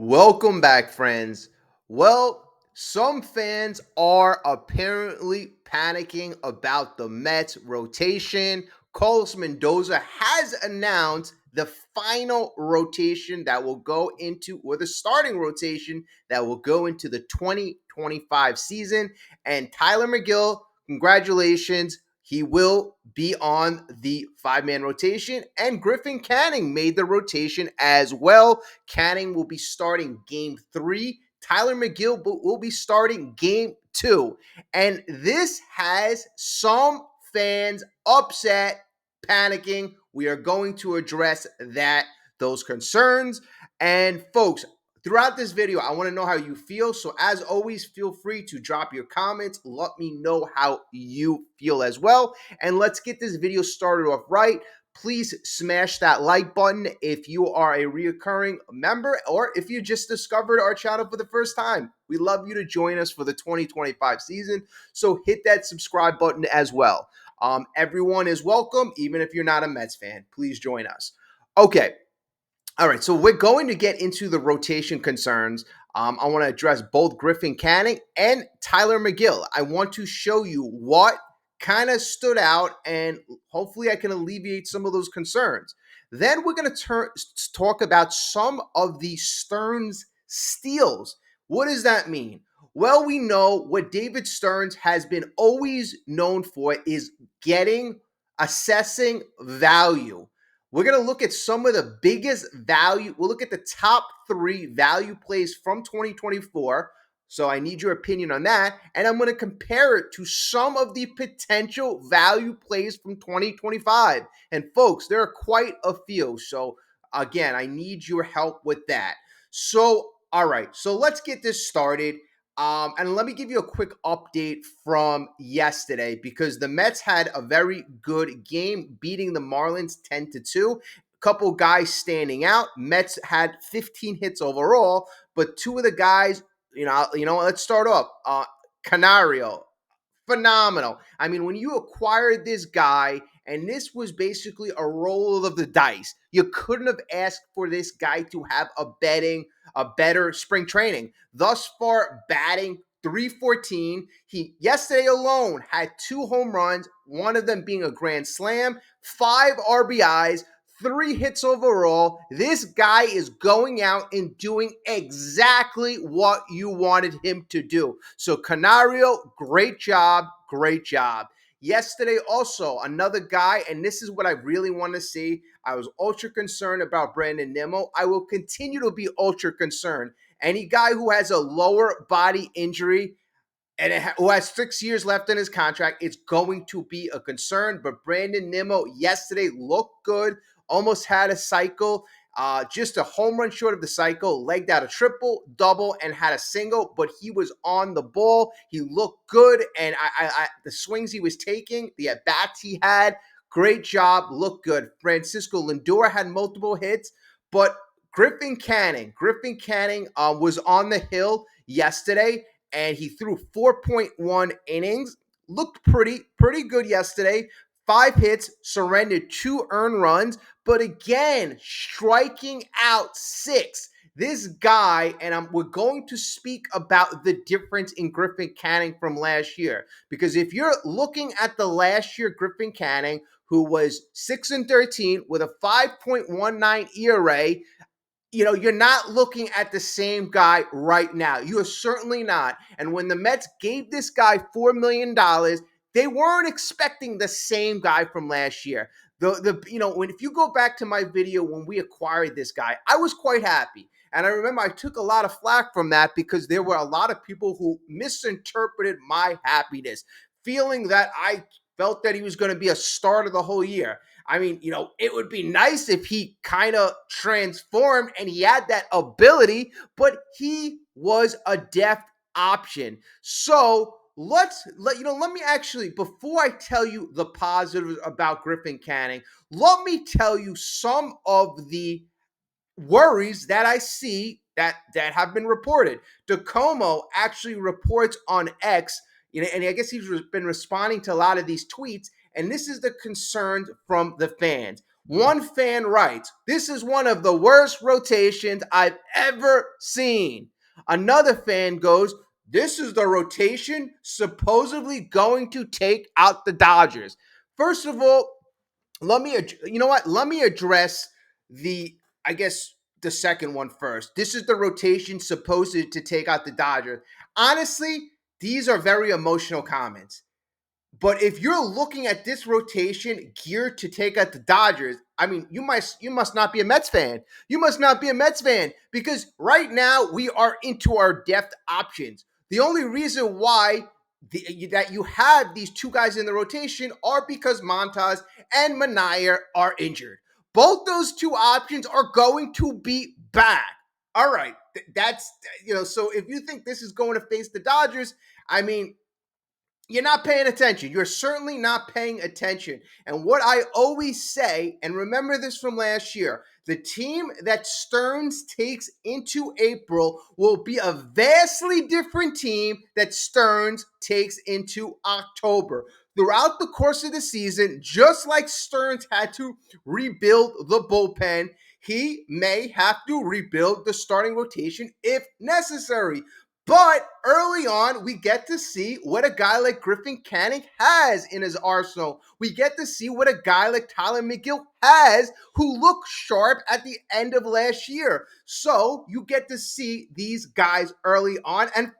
Welcome back, friends. Well, some fans are apparently panicking about the Mets rotation. Carlos Mendoza has announced the final rotation that will go into, or the starting rotation that will go into the 2025 season. And Tylor Megill, congratulations. He will be on the five-man rotation. And Griffin Canning made the rotation as well. Canning will be starting game 3. Tylor Megill will be starting game 2. And this has some fans upset, panicking. We are going to address those concerns. And folks, throughout this video, I want to know how you feel. So as always, feel free to drop your comments. Let me know how you feel as well. And let's get this video started off right. Please smash that like button if you are a reoccurring member or if you just discovered our channel for the first time. We love you to join us for the 2025 season, so hit that subscribe button as well. Everyone is welcome, even if you're not a Mets fan. Please join us. Okay. All right, so we're going to get into the rotation concerns. I want to address both Griffin Canning and Tylor Megill. I want to show you what kind of stood out, and hopefully I can alleviate some of those concerns. Then we're going to talk about some of the Stearns steals. What does that mean? Well, we know what David Stearns has been always known for is assessing value. We're going to look at some of the biggest value. We'll look at the top 3 value plays from 2024. So I need your opinion on that. And I'm going to compare it to some of the potential value plays from 2025. And folks, there are quite a few. So again, I need your help with that. So, all right. So let's get this started. And let me give you a quick update from yesterday because the Mets had a very good game, beating the Marlins 10-2. Couple guys standing out. Mets had 15 hits overall, but two of the guys, let's start off. Canario, phenomenal. I mean, when you acquired this guy, and this was basically a roll of the dice, you couldn't have asked for this guy to have a better spring training. Thus far, batting 314. He yesterday alone had 2 home runs, one of them being a grand slam, 5 RBIs, 3 hits overall. This guy is going out and doing exactly what you wanted him to do. So Canario, great job, great job. Yesterday also, another guy, and this is what I really want to see. I was ultra concerned about Brandon Nimmo. I will continue to be ultra concerned. Any guy who has a lower body injury and who has 6 years left in his contract, it's going to be a concern. But Brandon Nimmo yesterday looked good, almost had a cycle, just a home run short of the cycle, legged out a triple, double, and had a single, but he was on the ball. He looked good, and the swings he was taking, the at-bats he had, great job, looked good. Francisco Lindor had multiple hits, but Griffin Canning was on the hill yesterday, and he threw 4.1 innings. Looked pretty good yesterday. 5 hits, surrendered 2 earned runs, but again, striking out 6. This guy, and we're going to speak about the difference in Griffin Canning from last year, because if you're looking at the last year Griffin Canning, who was 6-13 with a 5.19 ERA, you're not looking at the same guy right now. You are certainly not. And when the Mets gave this guy $4 million, they weren't expecting the same guy from last year. If you go back to my video when we acquired this guy, I was quite happy. And I remember I took a lot of flack from that because there were a lot of people who misinterpreted my happiness, feeling that I felt that he was going to be a starter the whole year. I mean, it would be nice if he kind of transformed and he had that ability, but he was a depth option. So let me actually, before I tell you the positives about Griffin Canning, let me tell you some of the worries that I see that have been reported. DeComo actually reports on X, and I guess he's been responding to a lot of these tweets, and this is the concerns from the fans. One fan writes, "This is one of the worst rotations I've ever seen." Another fan goes, "This is the rotation supposedly going to take out the Dodgers." First of all, you know what? Let me address the, I guess, the second one first. This is the rotation supposed to take out the Dodgers. Honestly, these are very emotional comments. But if you're looking at this rotation geared to take out the Dodgers, I mean, you must not be a Mets fan. You must not be a Mets fan because right now we are into our depth options. The only reason why that you have these two guys in the rotation are because Montas and Manaea are injured. Both those two options are going to be back. All right, that's So if you think this is going to face the Dodgers, I mean, you're not paying attention. You're certainly not paying attention. And what I always say, and remember this from last year, the team that Stearns takes into April will be a vastly different team that Stearns takes into October. Throughout the course of the season, just like Stearns had to rebuild the bullpen, he may have to rebuild the starting rotation if necessary. But early on, we get to see what a guy like Griffin Canning has in his arsenal. We get to see what a guy like Tylor Megill has, who looked sharp at the end of last year. So you get to see these guys early on, and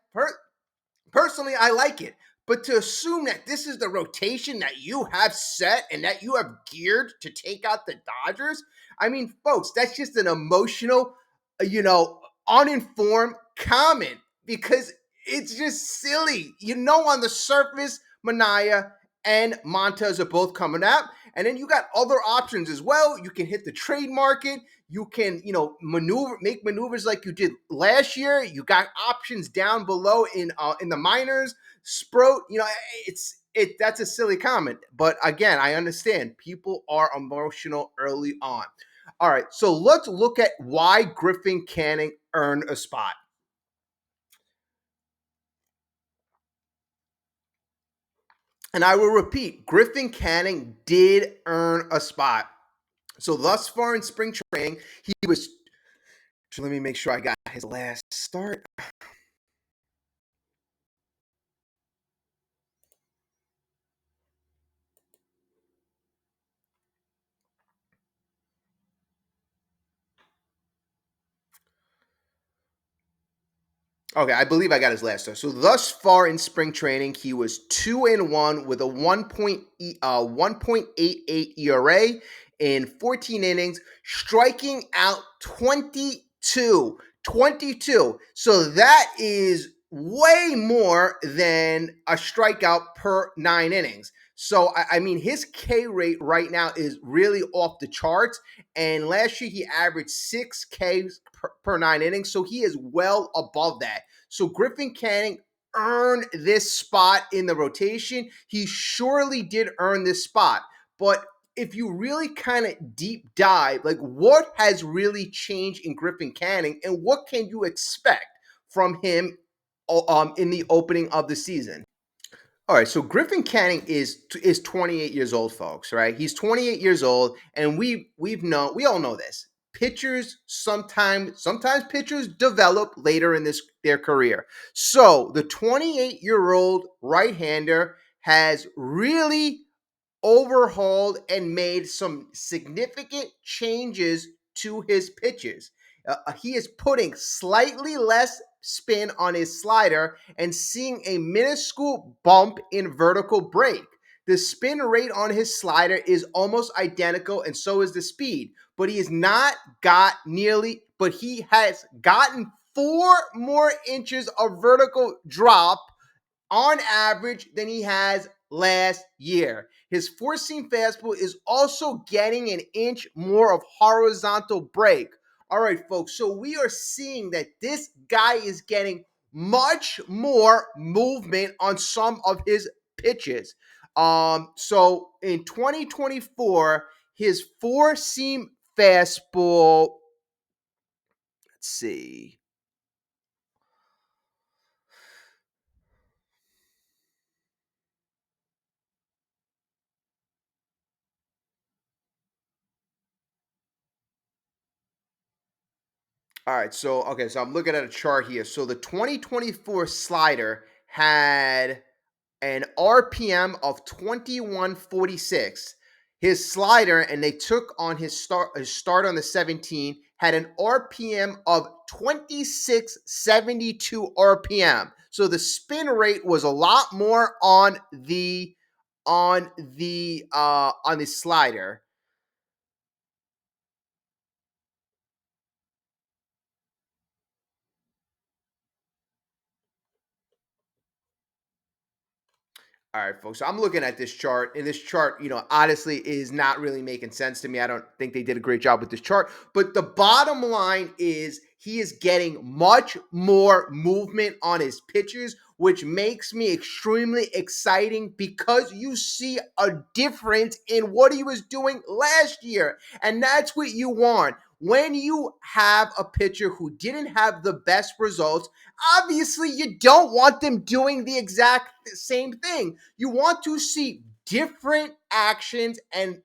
personally, I like it. But to assume that this is the rotation that you have set and that you have geared to take out the Dodgers, I mean, folks, that's just an emotional, uninformed comment because it's just silly. On the surface, Manaea and Montas are both coming out. And then you got other options as well. You can hit the trade market. You can, make maneuvers like you did last year. You got options down below in the minors. Sprout, that's a silly comment. But again, I understand people are emotional early on. All right, so let's look at why Griffin Canning earned a spot. And I will repeat, Griffin Canning did earn a spot. So thus far in spring training, he was. So let me make sure I got his last start. Okay, I believe I got his last start. So thus far in spring training, he was 2-1 with a 1.88 ERA in 14 innings, striking out 22. 22. So that is way more than a strikeout per 9 innings. So I mean, his K rate right now is really off the charts. And last year he averaged 6 Ks per 9 innings. So he is well above that. So Griffin Canning earned this spot in the rotation. He surely did earn this spot. But if you really kind of deep dive, like what has really changed in Griffin Canning and what can you expect from him in the opening of the season? All right, so Griffin Canning is 28 years old, folks. Right, he's 28 years old, and we all know this. Pitchers sometimes pitchers develop later in their career. So the 28-year-old right-hander has really overhauled and made some significant changes to his pitches. He is putting slightly less spin on his slider and seeing a minuscule bump in vertical break. The spin rate on his slider is almost identical, and so is the speed. But he has gotten 4 more inches of vertical drop on average than he has last year. His four seam fastball is also getting an inch more of horizontal break. All right, folks. So we are seeing that this guy is getting much more movement on some of his pitches. So in 2024, his four seam fastball, let's see. All right, so okay, so I'm looking at a chart here. So the 2024 slider had an RPM of 2146. His slider, and they took on his start on the 17, had an RPM of 2672 RPM. So the spin rate was a lot more on the slider. All right, folks. So I'm looking at this chart, and this chart, honestly, is not really making sense to me. I don't think they did a great job with this chart. But the bottom line is he is getting much more movement on his pitches, which makes me extremely exciting because you see a difference in what he was doing last year. And that's what you want. When you have a pitcher who didn't have the best results, obviously you don't want them doing the exact same thing. You want to see different actions, and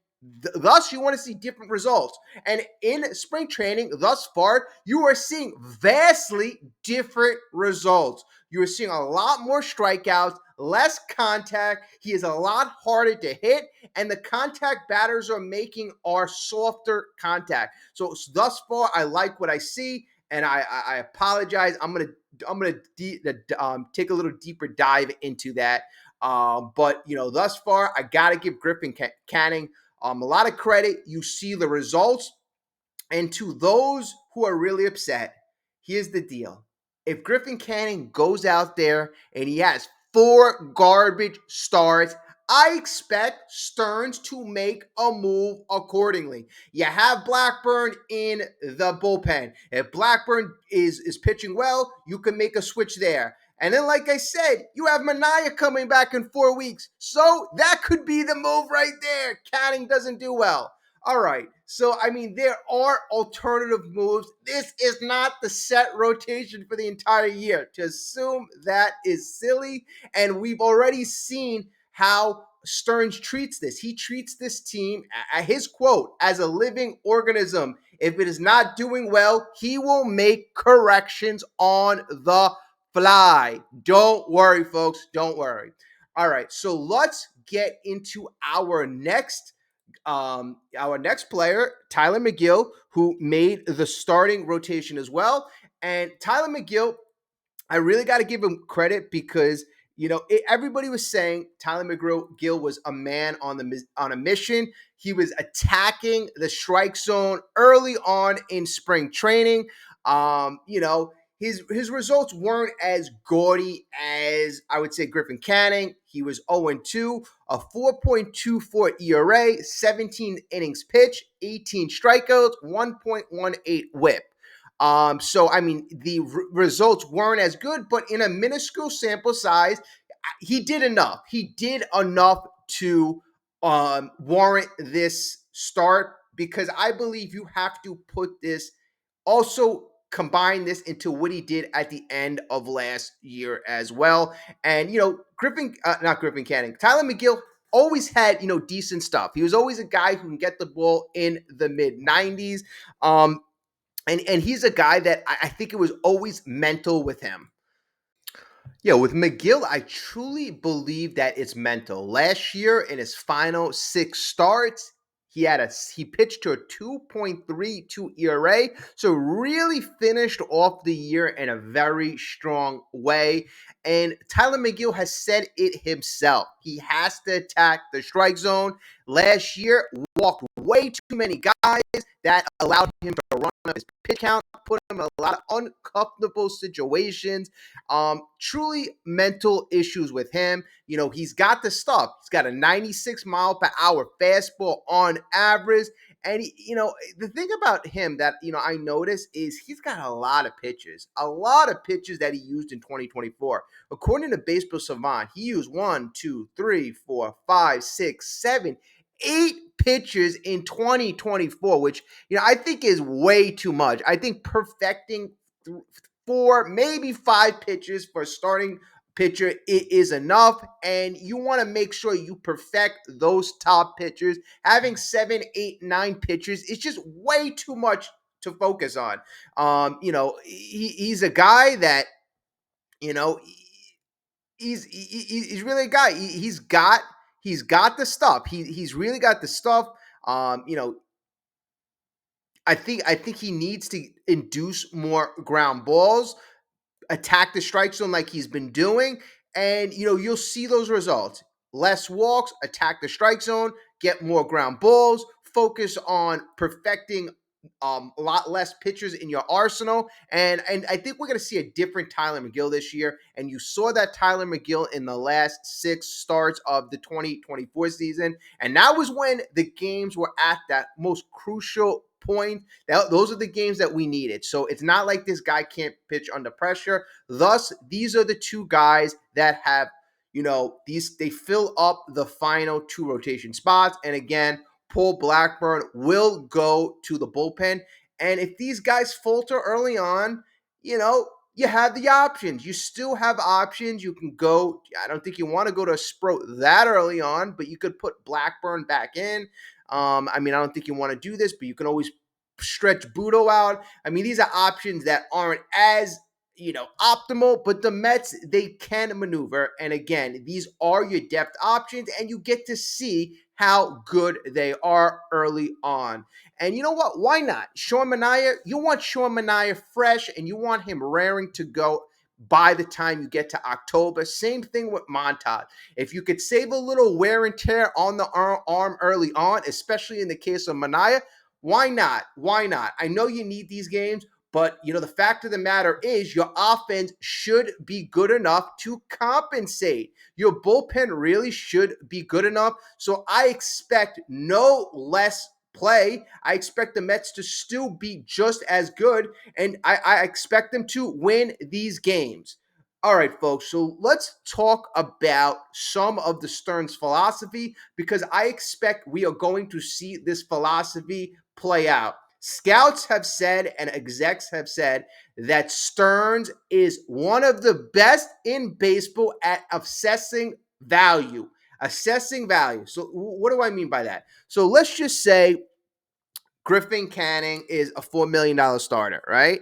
thus you want to see different results. And in spring training thus far, you are seeing vastly different results. You are seeing a lot more strikeouts, less contact. He is a lot harder to hit, and the contact batters are making are softer contact. So thus far, I like what I see, and I apologize. I'm gonna take a little deeper dive into that. But thus far, I gotta give Griffin Canning a lot of credit. You see the results, and to those who are really upset, here's the deal. If Griffin Canning goes out there and he has four garbage starts, I expect Stearns to make a move accordingly. You have Blackburn in the bullpen. If Blackburn is pitching well, you can make a switch there. And then, like I said, you have Mania coming back in 4 weeks. So that could be the move right there. Canning doesn't do well. All right. So, I mean, there are alternative moves. This is not the set rotation for the entire year. To assume that is silly. And we've already seen how Stearns treats this. He treats this team, his quote, as a living organism. If it is not doing well, he will make corrections on the fly. Don't worry, folks. Don't worry. All right. So let's get into our next player, Tylor Megill, who made the starting rotation as well. And Tylor Megill, I really got to give him credit because everybody was saying Tylor Megill was a man on a mission. He was attacking the strike zone early on in spring training. His results weren't as gaudy as I would say Griffin Canning. He was 0-2, a 4.24 ERA, 17 innings pitched, 18 strikeouts, 1.18 WHIP. So I mean, the results weren't as good, but in a minuscule sample size, he did enough. He did enough to warrant this start because I believe you have to put this also combine this into what he did at the end of last year as well. And not Griffin Canning, Tylor Megill always had decent stuff. He was always a guy who can get the ball in the mid 90s. And he's a guy that I think it was always mental with him. Yeah, with Megill, I truly believe that it's mental. Last year, in his final six starts, he pitched to a 2.32 ERA, so really finished off the year in a very strong way. And Tylor Megill has said it himself. He has to attack the strike zone. Last year, walked way too many guys. That allowed him to run up his pitch count, put him in a lot of uncomfortable situations. Truly mental issues with him. He's got the stuff. He's got a 96 mile per hour fastball on average. And the thing about him that I noticed is he's got a lot of pitches that he used in 2024. According to Baseball Savant, he used 1, 2, 3, 4, 5, 6, 7, 8 pitches in 2024, which I think is way too much. I think perfecting 4, maybe 5 pitches for a starting pitcher it is enough, and you want to make sure you perfect those top pitchers. Having 7, 8, 9 pitchers is just way too much to focus on. He's a guy that you know he's really a guy. He's got the stuff. He's really got the stuff. Um, you know, I think he needs to induce more ground balls, attack the strike zone like he's been doing, and you'll see those results. Less walks, attack the strike zone, get more ground balls, focus on perfecting a lot less pitchers in your arsenal, and I think we're going to see a different Tylor Megill this year. And you saw that Tylor Megill in the last 6 starts of the 2024 season, and that was when the games were at that most crucial point. Those are the games that we needed. So it's not like this guy can't pitch under pressure. Thus, these are the two guys that have, these they fill up the final 2 rotation spots. And again, Paul Blackburn will go to the bullpen. And if these guys falter early on, you have the options. You still have options. You can go. I don't think you want to go to a Sproat that early on, but you could put Blackburn back in. I don't think you want to do this, but you can always stretch Budo out. These are options that aren't as optimal, but the Mets, they can maneuver. And again, these are your depth options, and you get to see how good they are early on. And you know what? Why not? Sean Manaea, you want Sean Manaea fresh, and you want him raring to go by the time you get to October. Same thing with Montas. If you could save a little wear and tear on the arm early on, especially in the case of Manaea, why not? Why not? I know you need these games, but the fact of the matter is your offense should be good enough to compensate. Your bullpen really should be good enough. So I expect no less play. I expect the Mets to still be just as good, and I expect them to win these games. All right, folks, so let's talk about some of the Stearns philosophy, because I expect we are going to see this philosophy play out. Scouts have said and execs have said that Stearns is one of the best in baseball at assessing value. Assessing value. So what do I mean by that? So let's just say Griffin Canning is a $4 million starter, right?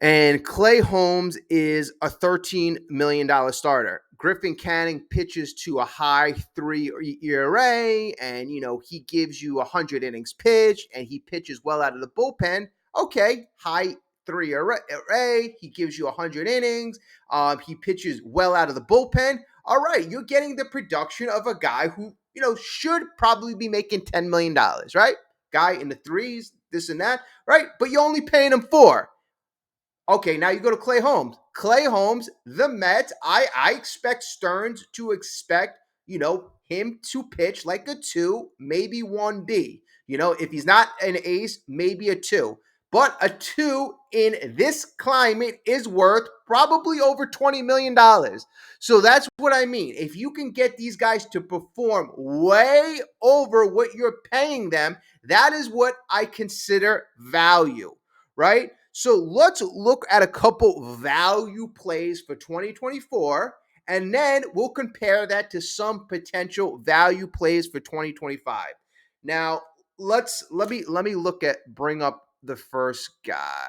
And Clay Holmes is a $13 million starter. Griffin Canning pitches to a high 3 ERA, and he gives you 100 innings pitched, and he pitches well out of the bullpen. Okay, high 3 ERA, he gives you 100 innings. He pitches well out of the bullpen. All right, you're getting the production of a guy who should probably be making $10 million, right? Guy in the threes, this and that, right? But you're only paying him 4. Okay, now you go to Clay Holmes. Clay Holmes, the Mets, I expect Stearns to expect, him to pitch like a 2, maybe 1B. If he's not an ace, maybe a 2. But a 2 in this climate is worth probably over $20 million. So that's what I mean. If you can get these guys to perform way over what you're paying them, that is what I consider value, right? So let's look at a couple value plays for 2024, and then we'll compare that to some potential value plays for 2025. Now, let me bring up the first guy.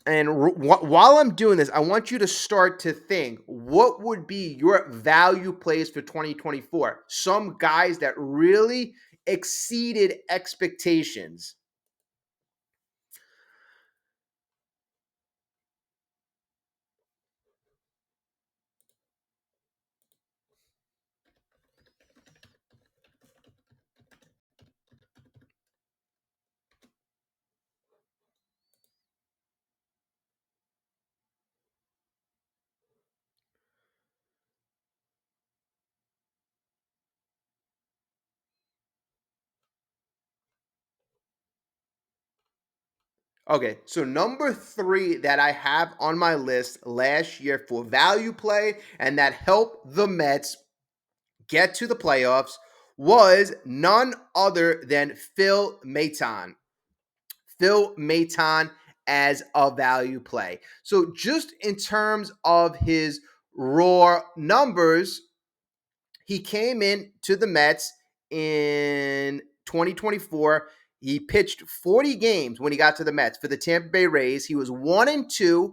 And while I'm doing this, I want you to start to think, what would be your value plays for 2024? Some guys that really exceeded expectations. Okay, so number 3 that I have on my list last year for value play and that helped the Mets get to the playoffs was none other than Phil Maton. Phil Maton as a value play. So just in terms of his raw numbers, he came in to the Mets in 2024. He pitched 40 games when he got to the Mets for the Tampa Bay Rays. He was 1-2,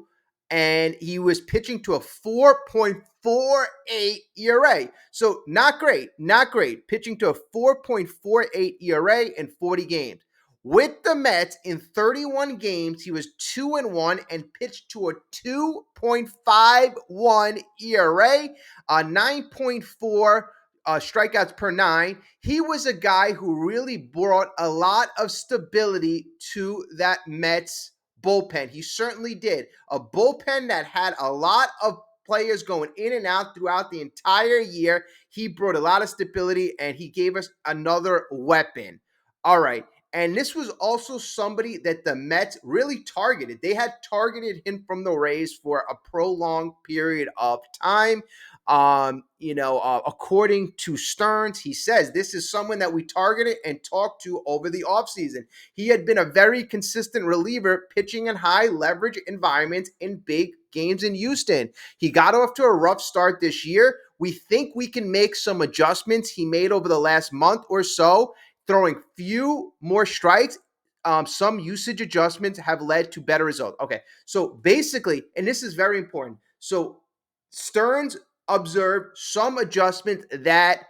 and he was pitching to a 4.48 ERA. So not great, not great. Pitching to a 4.48 ERA in 40 games. With the Mets in 31 games, he was 2-1 and pitched to a 2.51 ERA, 9.4 strikeouts per nine. He was a guy who really brought a lot of stability to that Mets bullpen. He certainly did. A bullpen that had a lot of players going in and out throughout the entire year. He brought a lot of stability, and he gave us another weapon. All right. And this was also somebody that the Mets really targeted. They had targeted him from the Rays for a prolonged period of time. According to Stearns, he says this is someone that we targeted and talked to over the offseason. He had been a very consistent reliever, pitching in high leverage environments in big games in Houston. He got off to a rough start this year. We think we can make some adjustments he made over the last month or so, throwing few more strikes. Some usage adjustments have led to better results. Okay, so basically, and this is very important. So Stearns observed some adjustments that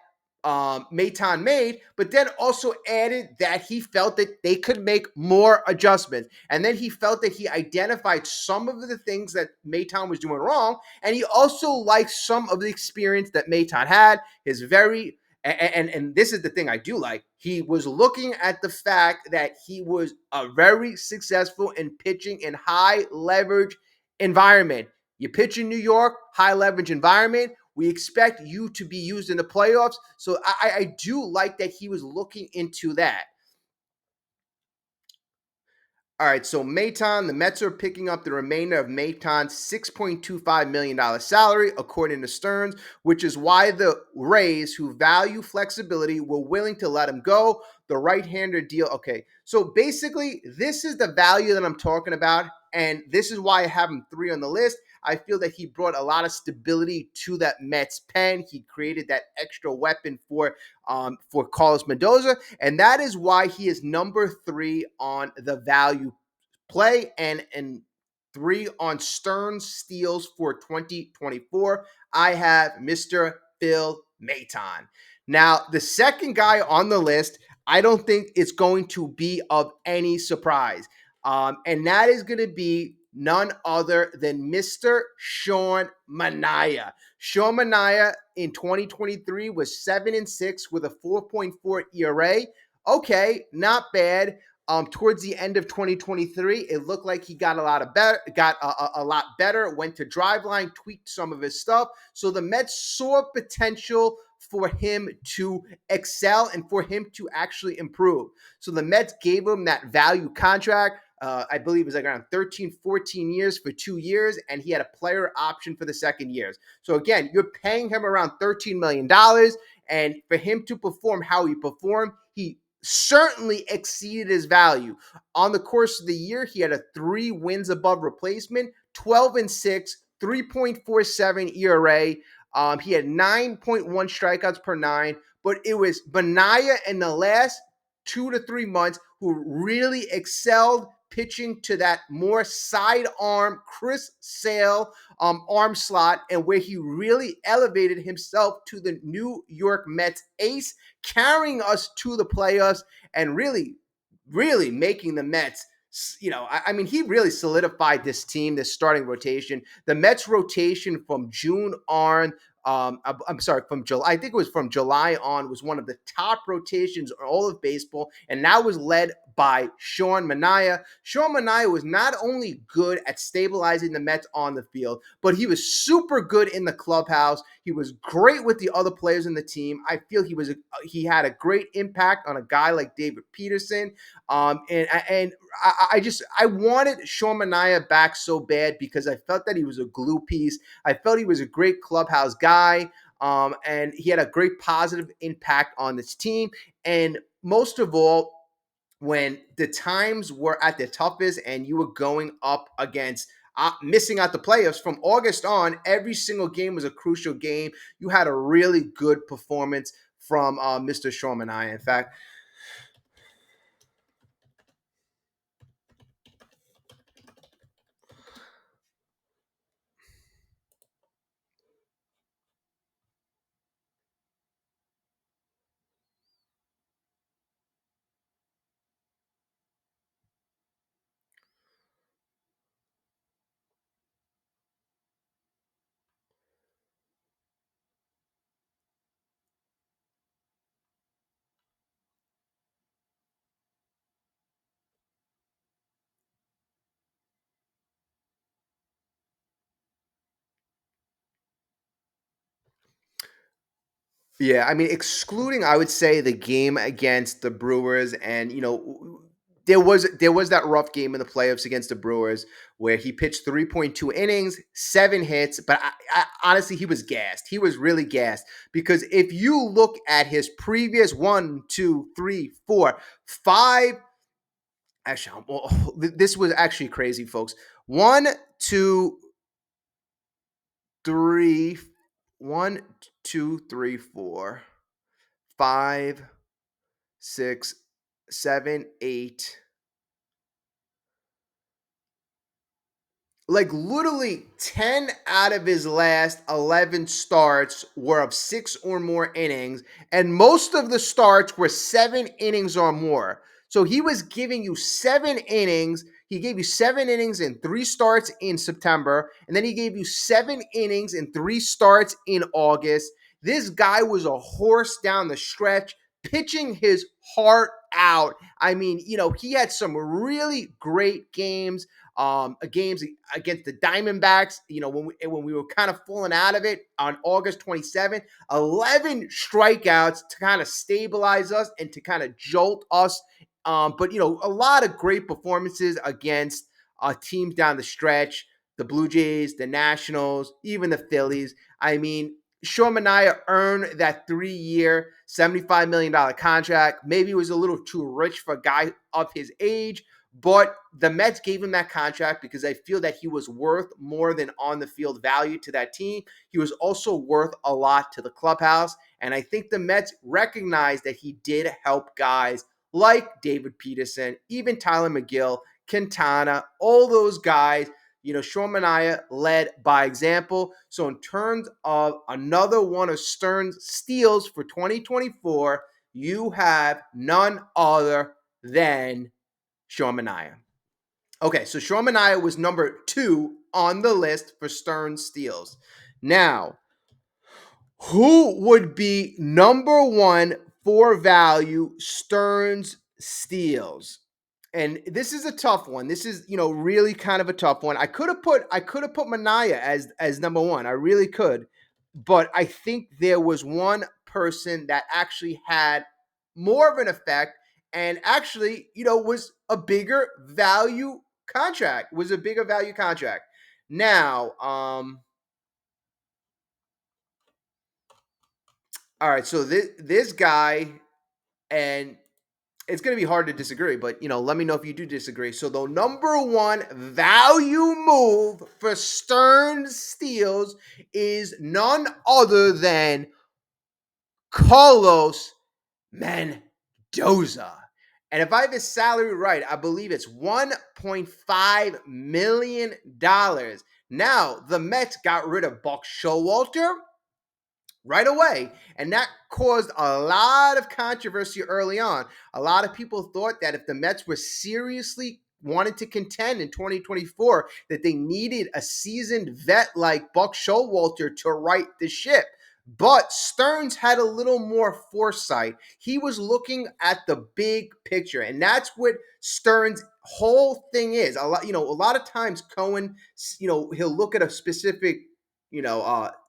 Maton made, but then also added that he felt that they could make more adjustments. And then he felt that he identified some of the things that Maton was doing wrong, and he also liked some of the experience that Maton had. His very and this is the thing I do like. He was looking at the fact that he was a very successful in pitching in high leverage environment. You pitch in New York, high leverage environment. We expect you to be used in the playoffs. So I do like that he was looking into that. All right, so Maton, the Mets are picking up the remainder of Maton's $6.25 million salary, according to Stearns, which is why the Rays, who value flexibility, were willing to let him go. The right-hander deal. Okay, so basically, this is the value that I'm talking about, and this is why I have him 3 on the list. I feel that he brought a lot of stability to that Mets pen. He created that extra weapon for Carlos Mendoza, and that is why he is number 3 on the value play and 3 on Stearns steals for 2024. I have Mr. Phil Maton. Now, the second guy on the list, I don't think it's going to be of any surprise. And that is going to be none other than Mr. Sean Manaea. Sean Manaea in 2023 was 7-6 with a 4.4 ERA. Okay, not bad. Towards the end of 2023, it looked like he got a lot better, went to Driveline, tweaked some of his stuff. So the Mets saw potential for him to excel and for him to actually improve. So the Mets gave him that value contract. I believe it was like around 13, 14 years for 2 years, and he had a player option for the second years. So again, you're paying him around $13 million, and for him to perform how he performed, he certainly exceeded his value. On the course of the year, he had a 3 wins above replacement, 12-6, 3.47 ERA. He had 9.1 strikeouts per 9, but it was Manaea in the last 2 to 3 months who really excelled, pitching to that more sidearm Chris Sale arm slot, and where he really elevated himself to the New York Mets ace, carrying us to the playoffs and really making the Mets, he really solidified this team, this starting rotation. The Mets rotation from June on, from July, I think it was from July on, was one of the top rotations in all of baseball, and that was led by Sean Manaea. Sean Manaea was not only good at stabilizing the Mets on the field, but he was super good in the clubhouse. He was great with the other players in the team. I feel he had a great impact on a guy like David Peterson. I wanted Sean Manaea back so bad because I felt that he was a glue piece. I felt he was a great clubhouse guy, and he had a great positive impact on this team. And most of all, when the times were at their toughest and you were going up against missing out the playoffs from August on, every single game was a crucial game. You had a really good performance from Mr. Sean Manaea. In fact, yeah, I mean, excluding, I would say, the game against the Brewers, and there was that rough game in the playoffs against the Brewers where he pitched 3.2 innings, 7 hits, but honestly, he was gassed. He was really gassed because if you look at his previous one, two, three, four, five, actually, this was actually crazy, folks. One, two, three, one, two, three, four, five, 6, 7, 8. Like literally 10 out of his last 11 starts were of 6 or more innings, and most of the starts were 7 innings or more. So he was giving you 7 innings. He gave you 7 innings in 3 starts in September, and then he gave you 7 innings in 3 starts in August. This guy was a horse down the stretch, pitching his heart out. I mean, he had some really great games against the Diamondbacks, when we were kind of falling out of it on August 27th, 11 strikeouts to kind of stabilize us and to kind of jolt us. But a lot of great performances against teams down the stretch, the Blue Jays, the Nationals, even the Phillies. I mean, Sean Manaea earned that 3-year, $75 million contract. Maybe it was a little too rich for a guy of his age, but the Mets gave him that contract because I feel that he was worth more than on the field value to that team. He was also worth a lot to the clubhouse. And I think the Mets recognized that he did help guys like David Peterson, even Tylor Megill, Quintana, all those guys. Sean Manaea led by example. So in terms of another one of Stearns' steals for 2024, you have none other than Sean Manaea. Okay, so Sean Manaea was number 2 on the list for Stearns steals. Now, who would be number 1 for value Stearns steals? And this is a tough one. This is, really kind of a tough one. I could have put Manaea as number 1. I really could. But I think there was one person that actually had more of an effect and actually, was a bigger value contract. Now, all right, so this guy, and it's going to be hard to disagree, but let me know if you do disagree. So the number 1 value move for Stearns steals is none other than Carlos Mendoza. And if I have his salary right, I believe it's $1.5 million. Now, the Mets got rid of Buck Showalter right away. And that caused a lot of controversy early on. A lot of people thought that if the Mets were seriously wanted to contend in 2024, that they needed a seasoned vet like Buck Showalter to right the ship. But Stearns had a little more foresight. He was looking at the big picture, and that's what Stearns' whole thing is. A lot of times Cohen, he'll look at a specific,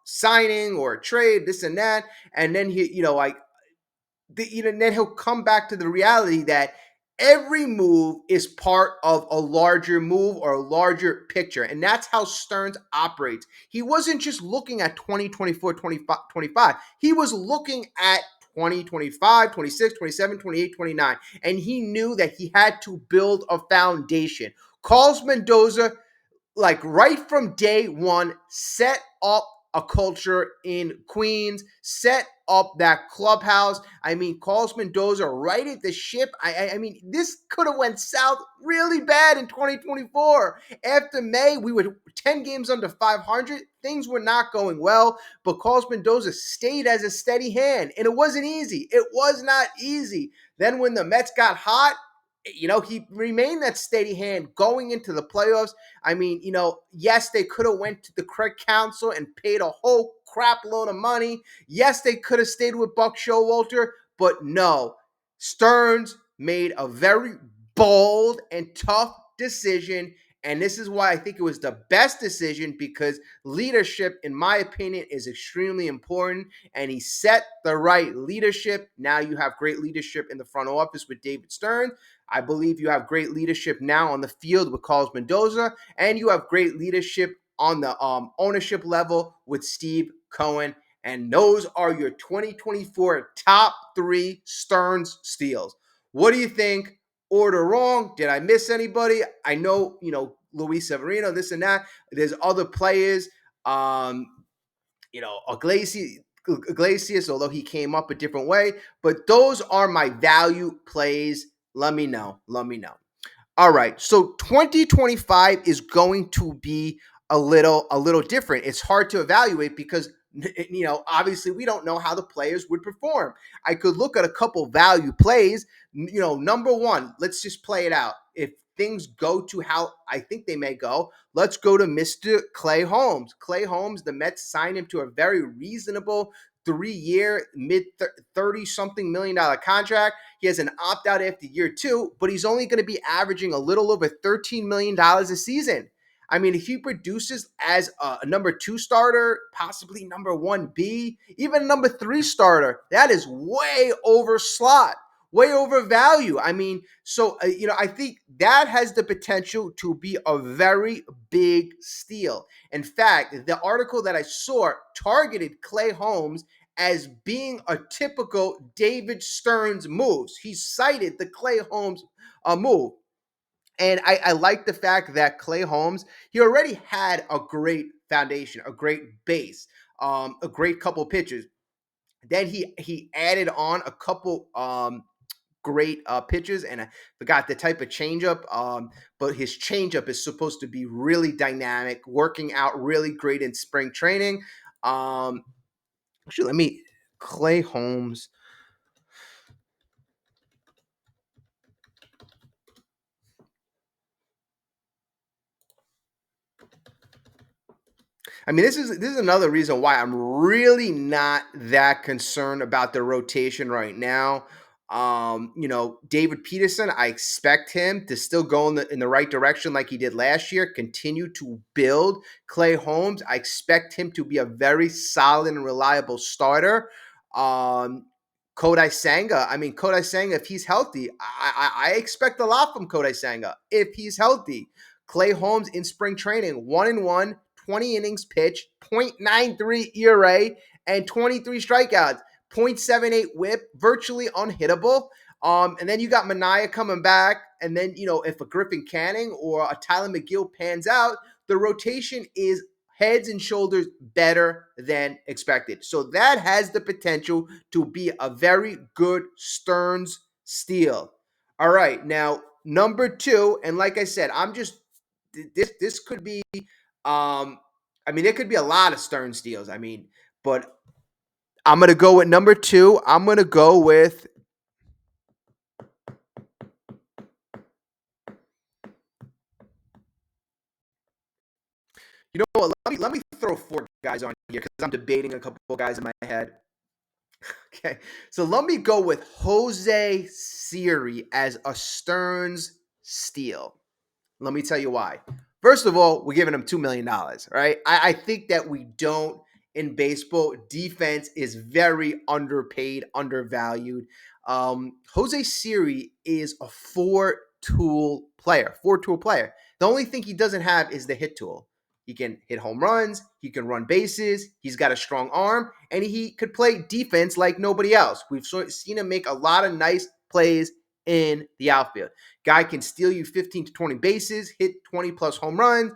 signing or a trade, this and that, and then then he'll come back to the reality that every move is part of a larger move or a larger picture. And that's how Stearns operates. He wasn't just looking at 2024, 25. He was looking at 2025, 26, 27, 28, 29. And he knew that he had to build a foundation. Carlos Mendoza, like right from day one, set up a culture in Queens, set up that clubhouse. I mean, Carlos Mendoza righted the ship. I mean, this could have went south really bad in 2024. After May, we were 10 games under 500. Things were not going well, but Carlos Mendoza stayed as a steady hand, and it wasn't easy. It was not easy. Then when the Mets got hot, he remained that steady hand going into the playoffs. I mean, yes, they could have went to the Craig Council and paid a whole crap load of money. Yes, they could have stayed with Buck Showalter, but no. Stearns made a very bold and tough decision, and this is why I think it was the best decision, because leadership, in my opinion, is extremely important, and he set the right leadership. Now you have great leadership in the front office with David Stearns. I believe you have great leadership now on the field with Carlos Mendoza, and you have great leadership on the ownership level with Steve Cohen. And those are your 2024 top 3 Stearns steals. What do you think? Order wrong? Did I miss anybody? I know, Luis Severino, this and that. There's other players. Iglesias, although he came up a different way. But those are my value plays. Let me know. All right. So 2025 is going to be a little different. It's hard to evaluate because obviously we don't know how the players would perform. I could look at a couple value plays. Number one, let's just play it out. If things go to how I think they may go, let's go to Mr. Clay Holmes. Clay Holmes, the Mets signed him to a very reasonable 3-year, mid 30-something million contract. He has an opt-out after year 2, but he's only going to be averaging a little over $13 million a season. I mean, if he produces as a number 2 starter, possibly number 1B, even number 3 starter, that is way over slot, way over value. I mean, so, I think that has the potential to be a very big steal. In fact, the article that I saw targeted Clay Holmes as being a typical David Stearns moves. He cited the Clay Holmes move. And I like the fact that Clay Holmes, he already had a great foundation, a great base, a great couple pitches. Then he added on a couple great pitches, and I forgot the type of changeup. But his changeup is supposed to be really dynamic, working out really great in spring training. Actually, Clay Holmes. I mean, this is another reason why I'm really not that concerned about the rotation right now. David Peterson, I expect him to still go in the right direction like he did last year, continue to build. Clay Holmes, I expect him to be a very solid and reliable starter. Kodai Senga, if he's healthy, I expect a lot from Kodai Senga if he's healthy. Clay Holmes in spring training, 1-1, 20 innings pitched, .93 ERA, and 23 strikeouts, .78 whip, virtually unhittable. And then you got Mania coming back. And then, if a Griffin Canning or a Tylor Megill pans out, the rotation is heads and shoulders better than expected. So that has the potential to be a very good Stearns steal. All right. Now, number 2, and like I said, this could be there could be a lot of Stearns steals. But I'm going to go with number 2. I'm going to go with you know what? Let me throw 4 guys on here because I'm debating a couple of guys in my head. Okay, so let me go with Jose Siri as a Stearns steal. Let me tell you why. First of all, we're giving him $2 million, right? I think that we don't in baseball. Defense is very underpaid, undervalued. Jose Siri is a 4-tool player. The only thing he doesn't have is the hit tool. He can hit home runs. He can run bases. He's got a strong arm, and he could play defense like nobody else. We've seen him make a lot of nice plays in the outfield. Guy can steal you 15 to 20 bases, hit 20 plus home runs,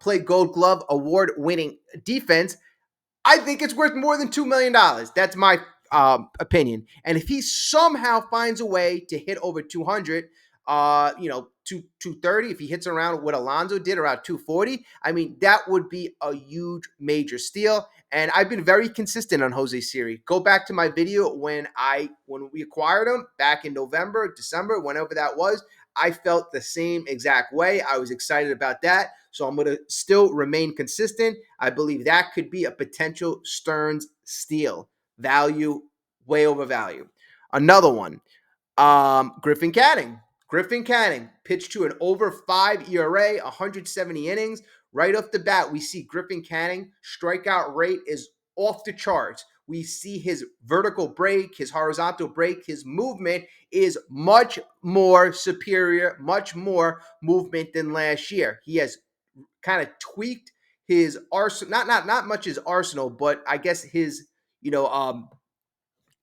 play Gold Glove award winning defense. I think it's worth more than $2 million. That's my opinion. And if he somehow finds a way to hit over 200, 230, if he hits around what Alonso did around 240, I mean, that would be a huge major steal. And I've been very consistent on Jose Siri. Go back to my video when we acquired him back in November, December, whenever that was. I felt the same exact way. I was excited about that. So I'm going to still remain consistent. I believe that could be a potential Stearns steal. Value, way over value. Another one, Griffin Canning. Griffin Canning pitched to an over 5 ERA, 170 innings. Right off the bat, we see Griffin Canning strikeout rate is off the charts. We see his vertical break, his horizontal break, his movement is much more superior, much more movement than last year. He has kind of tweaked his arsenal, not much his arsenal, but I guess his, you know,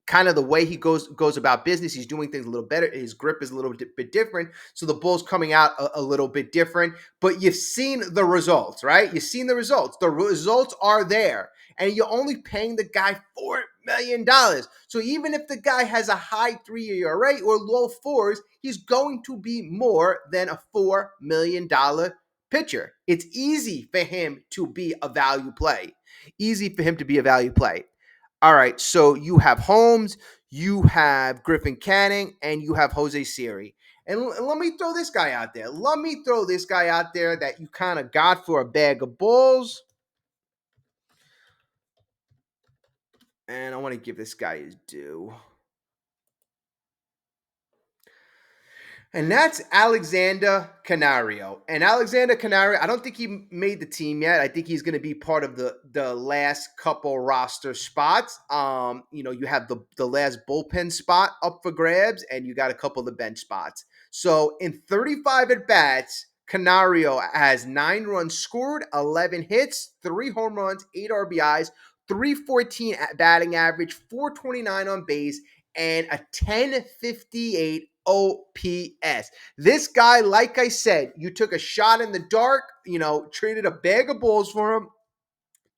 kind of the way he goes about business. He's doing things a little better. His grip is a little bit different. So the ball's coming out a little bit different. But you've seen the results, right? You've seen the results. The results are there. And you're only paying the guy $4 million. So even if the guy has a high 3 ERA or low fours, he's going to be more than a $4 million pitcher. It's easy for him to be a value play. Easy for him to be a value play. All right, so you have Holmes, you have Griffin Canning, and you have Jose Siri. And let me throw this guy out there. Let me throw this guy out there that you kind of got for a bag of balls. And I want to give this guy his due. And that's Alexander Canario. And Alexander Canario, I don't think he made the team yet. I think he's going to be part of the last couple roster spots. You have the last bullpen spot up for grabs, and you got a couple of the bench spots. So in 35 at bats, Canario has 9 runs scored, 11 hits, 3 home runs, 8 RBIs, 314 batting average, 429 on base, and a 1058 OPS. This guy, like I said, you took a shot in the dark, traded a bag of balls for him.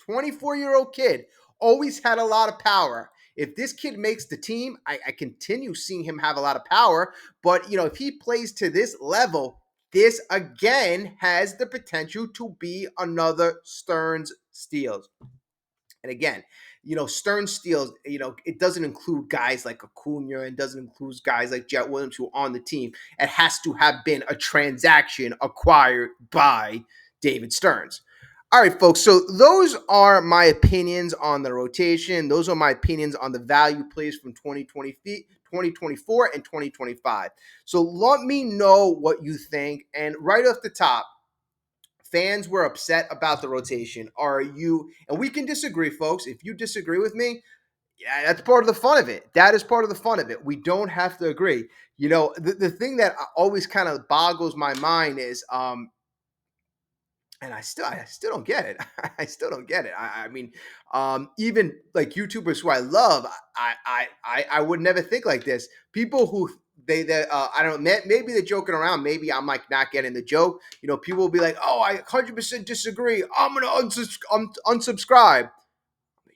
24-year-old kid, always had a lot of power. If this kid makes the team, I continue seeing him have a lot of power. But, if he plays to this level, this again has the potential to be another Stearns steals. And again, Stern steals, it doesn't include guys like Acuna and doesn't include guys like Jet Williams who are on the team. It has to have been a transaction acquired by David Stearns. All right, folks. So those are my opinions on the rotation. Those are my opinions on the value plays from 2024 and 2025. So let me know what you think. And right off the top, fans were upset about the rotation. Are you, and we can disagree, folks. If you disagree with me, yeah, that's part of the fun of it. That is part of the fun of it. We don't have to agree. The thing that always kind of boggles my mind is, and I still don't get it. I still don't get it. I mean, even like YouTubers who I love, I would never think like this. People who I don't know, maybe they're joking around. Maybe I'm like not getting the joke. People will be like, "Oh, I 100% disagree. I'm gonna unsubscribe."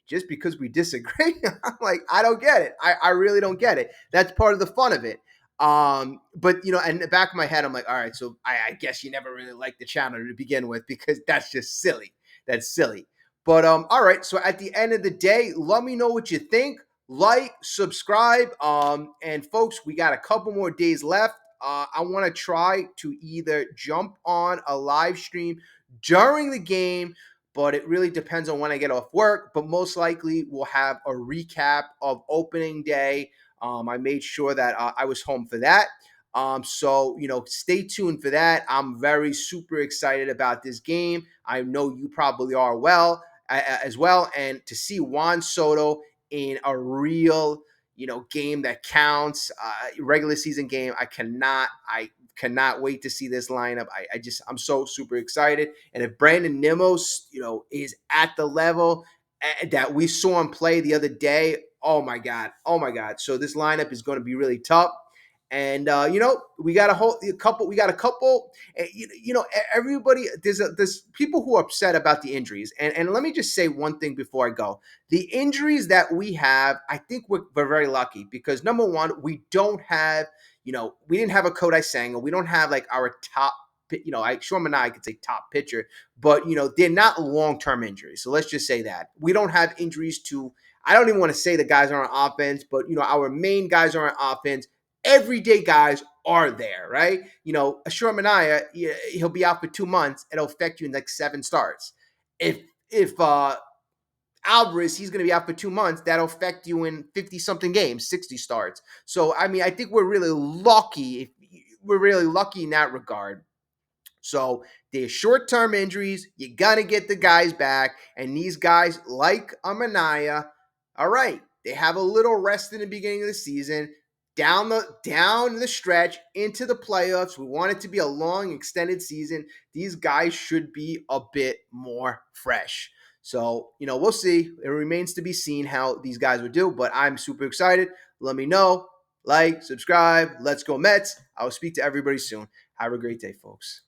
Just because we disagree, I'm like, I don't get it. I really don't get it. That's part of the fun of it. But in the back of my head, I'm like, all right, so I guess you never really liked the channel to begin with because that's just silly. That's silly. But all right, so at the end of the day, let me know what you think. Like, subscribe. And folks, we got a couple more days left. I want to try to either jump on a live stream during the game, but it really depends on when I get off work. But most likely we'll have a recap of opening day. I made sure that I was home for that. So stay tuned for that. I'm very super excited about this game. I know you probably are as well. And to see Juan Soto in a real, game that counts, regular season game, I cannot wait to see this lineup. I'm so super excited. And if Brandon Nimmo, is at the level that we saw him play the other day, oh my God. So this lineup is going to be really tough. And we got a couple. We got a couple. Everybody. There's people who are upset about the injuries. And let me just say one thing before I go. The injuries that we have, I think we're very lucky because number one, we don't have. We didn't have a Kodai Senga. We don't have like our top. Sean Manaea could say top pitcher, but they're not long-term injuries. So let's just say that we don't have injuries to. I don't even want to say the guys are on offense, but our main guys are on offense. Everyday guys are there, right? Ashur Manaea, he'll be out for 2 months. It'll affect you in like 7 starts. If Alvarez, he's going to be out for 2 months. That'll affect you in 50 something games, 60 starts. So I mean, I think we're really lucky. We're really lucky in that regard. So there's short-term injuries. You got to get the guys back. And these guys, like Manaea, all right, they have a little rest in the beginning of the season. Down the stretch into the playoffs, we want it to be a long, extended season. These guys should be a bit more fresh. So, we'll see. It remains to be seen how these guys would do, but I'm super excited. Let me know. Like, subscribe. Let's go Mets. I will speak to everybody soon. Have a great day, folks.